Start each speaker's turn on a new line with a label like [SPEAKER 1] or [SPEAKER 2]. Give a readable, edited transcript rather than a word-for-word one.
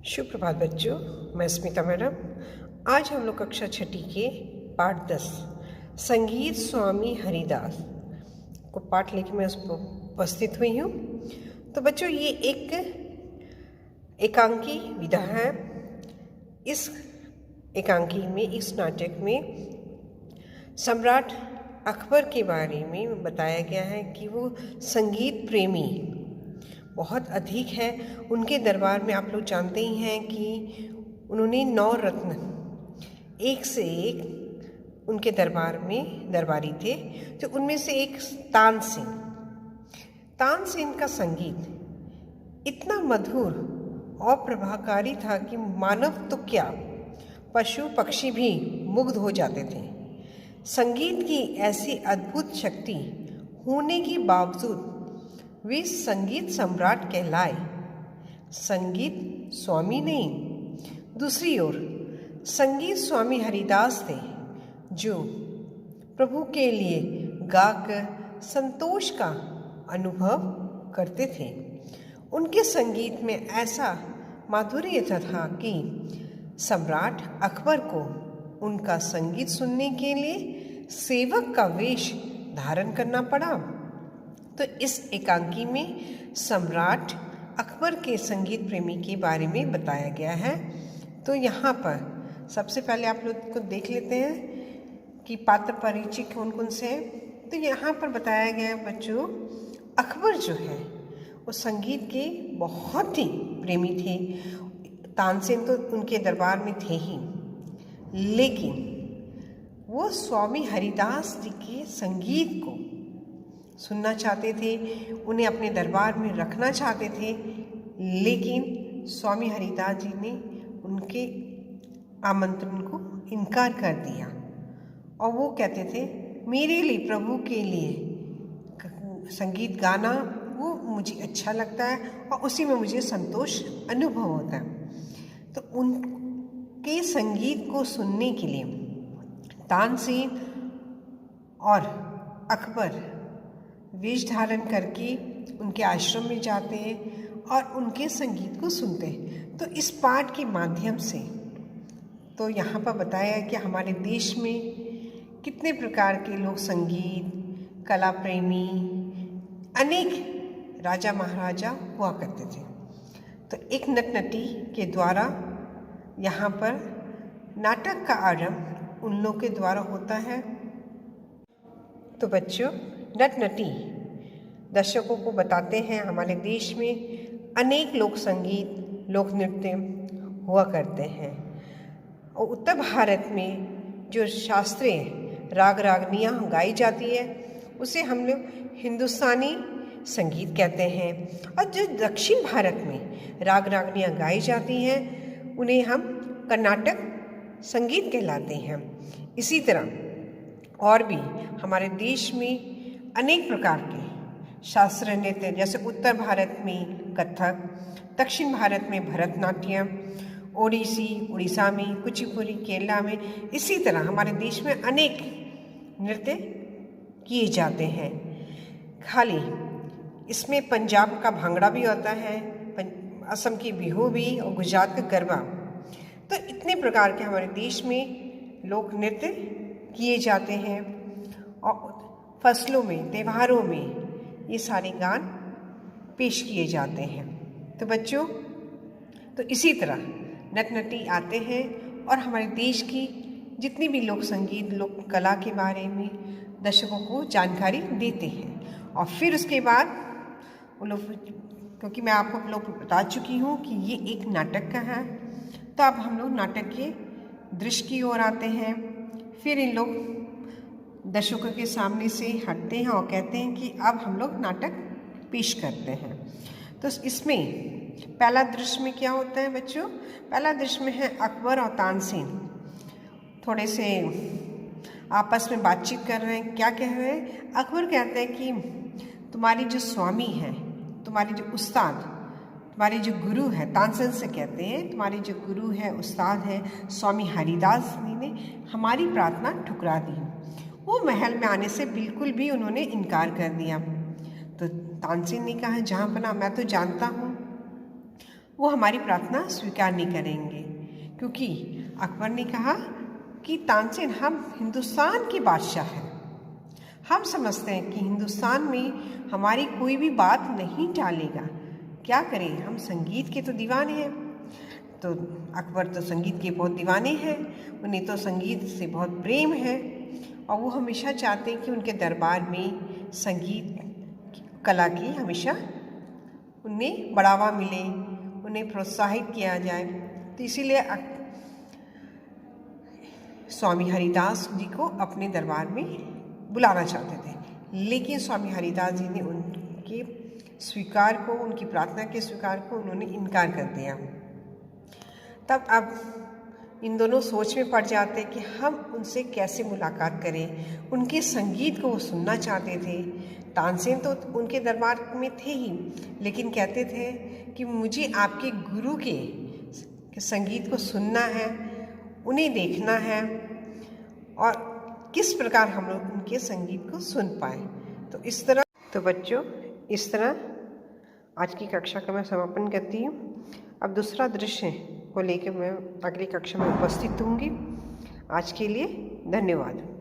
[SPEAKER 1] सुप्रभात बच्चों, मैं स्मिता मैडम। आज हम लोग कक्षा छठी के पाठ 10 संगीत स्वामी हरिदास को पाठ लेके मैं उस पर उपस्थित हुई हूँ। तो बच्चों, ये एक एकांकी विधा है। इस एकांकी में, इस नाटक में सम्राट अकबर के बारे में बताया गया है कि वो संगीत प्रेमी बहुत अधिक है। उनके दरबार में आप लोग जानते ही हैं कि उन्होंने 9 रत्न एक से एक उनके दरबार में दरबारी थे। तो उनमें से एक तानसेन का संगीत इतना मधुर और प्रभावकारी था कि मानव तो क्या, पशु पक्षी भी मुग्ध हो जाते थे। संगीत की ऐसी अद्भुत शक्ति होने के बावजूद वे संगीत सम्राट कहलाए, संगीत स्वामी नहीं। दूसरी ओर संगीत स्वामी हरिदास थे, जो प्रभु के लिए गाकर संतोष का अनुभव करते थे। उनके संगीत में ऐसा माधुर्य था कि सम्राट अकबर को उनका संगीत सुनने के लिए सेवक का वेश धारण करना पड़ा। तो इस एकांकी में सम्राट अकबर के संगीत प्रेमी के बारे में बताया गया है। तो यहाँ पर सबसे पहले आप लोग को देख लेते हैं कि पात्र परिचय कौन कौन से हैं। तो यहाँ पर बताया गया है बच्चों, अकबर जो है वो संगीत के बहुत ही प्रेमी थे। तानसेन तो उनके दरबार में थे ही, लेकिन वो स्वामी हरिदास जी के संगीत को सुनना चाहते थे, उन्हें अपने दरबार में रखना चाहते थे। लेकिन स्वामी हरिदास जी ने उनके आमंत्रण को इनकार कर दिया और वो कहते थे, मेरे लिए, प्रभु के लिए संगीत गाना वो मुझे अच्छा लगता है और उसी में मुझे संतोष अनुभव होता है। तो उनके संगीत को सुनने के लिए तानसेन और अकबर वेश धारण करके उनके आश्रम में जाते हैं और उनके संगीत को सुनते हैं। तो इस पाठ के माध्यम से तो यहाँ पर बताया है कि हमारे देश में कितने प्रकार के लोग संगीत, कला प्रेमी, अनेक राजा महाराजा हुआ करते थे। तो एक नटनटी के द्वारा यहाँ पर नाटक का आरंभ उन लोग के द्वारा होता है। तो बच्चों, नटनटी दर्शकों को बताते हैं हमारे देश में अनेक लोक संगीत, लोक नृत्य हुआ करते हैं। और उत्तर भारत में जो शास्त्रीय राग रागनियाँ गाई जाती है उसे हम लोग हिंदुस्तानी संगीत कहते हैं। और जो दक्षिण भारत में राग रागनियाँ गाई जाती हैं उन्हें हम कर्नाटक संगीत कहलाते हैं। इसी तरह और भी हमारे देश में अनेक प्रकार के शास्त्रीय नृत्य, जैसे उत्तर भारत में कथक, दक्षिण भारत में भरतनाट्यम, उड़ीसा में कुचिपुड़ी, केरला में, इसी तरह हमारे देश में अनेक नृत्य किए जाते हैं। खाली इसमें पंजाब का भांगड़ा भी होता है, असम की बिहू भी और गुजरात का गरबा। तो इतने प्रकार के हमारे देश में लोक नृत्य किए जाते हैं और फसलों में, त्योहारों में ये सारे गान पेश किए जाते हैं। तो बच्चों, तो इसी तरह नटनटी आते हैं और हमारे देश की जितनी भी लोक संगीत, लोक कला के बारे में दर्शकों को जानकारी देते हैं। और फिर उसके बाद वो लोग, क्योंकि मैं आपको लोग बता चुकी हूँ कि ये एक नाटक का है, तो अब हम लोग नाटक के दृश्य की ओर आते हैं। फिर इन लोग दर्शकों के सामने से हटते हैं और कहते हैं कि अब हम लोग नाटक पेश करते हैं। तो इसमें पहला दृश्य में क्या होता है बच्चों? पहला दृश्य में है अकबर और तानसेन थोड़े से आपस में बातचीत कर रहे हैं। क्या कह रहे हैं? अकबर कहते हैं कि तुम्हारी जो स्वामी है, तुम्हारी जो उस्ताद, तुम्हारे जो गुरु है, तानसेन से कहते हैं तुम्हारे जो गुरु है, उस्ताद है, स्वामी हरिदास जी ने हमारी प्रार्थना ठुकरा दी। वो महल में आने से बिल्कुल भी उन्होंने इनकार कर दिया। तो तानसेन ने कहा, जहाँ बना, मैं तो जानता हूँ वो हमारी प्रार्थना स्वीकार नहीं करेंगे, क्योंकि अकबर ने कहा कि तानसेन, हम हिंदुस्तान के बादशाह हैं। हम समझते हैं कि हिंदुस्तान में हमारी कोई भी बात नहीं टालेगा। क्या करें, हम संगीत के तो दीवाने हैं। तो अकबर तो संगीत के बहुत दीवाने हैं, उन्हें तो संगीत से बहुत प्रेम है और वो हमेशा चाहते हैं कि उनके दरबार में संगीत कला की हमेशा उन्हें बढ़ावा मिले, उन्हें प्रोत्साहित किया जाए। तो इसीलिए स्वामी हरिदास जी को अपने दरबार में बुलाना चाहते थे, लेकिन स्वामी हरिदास जी ने उनके स्वीकार को, उनकी प्रार्थना के स्वीकार को उन्होंने इनकार कर दिया। तब अब इन दोनों सोच में पड़ जाते कि हम उनसे कैसे मुलाकात करें। उनके संगीत को वो सुनना चाहते थे। तानसेन तो उनके दरबार में थे ही, लेकिन कहते थे कि मुझे आपके गुरु के संगीत को सुनना है, उन्हें देखना है और किस प्रकार हम लोग उनके संगीत को सुन पाए। तो इस तरह, तो बच्चों, इस तरह आज की कक्षा का मैं समापन करती हूँ। अब दूसरा दृश्य को लेकर मैं अगली कक्षा में उपस्थित होंगी। आज के लिए धन्यवाद।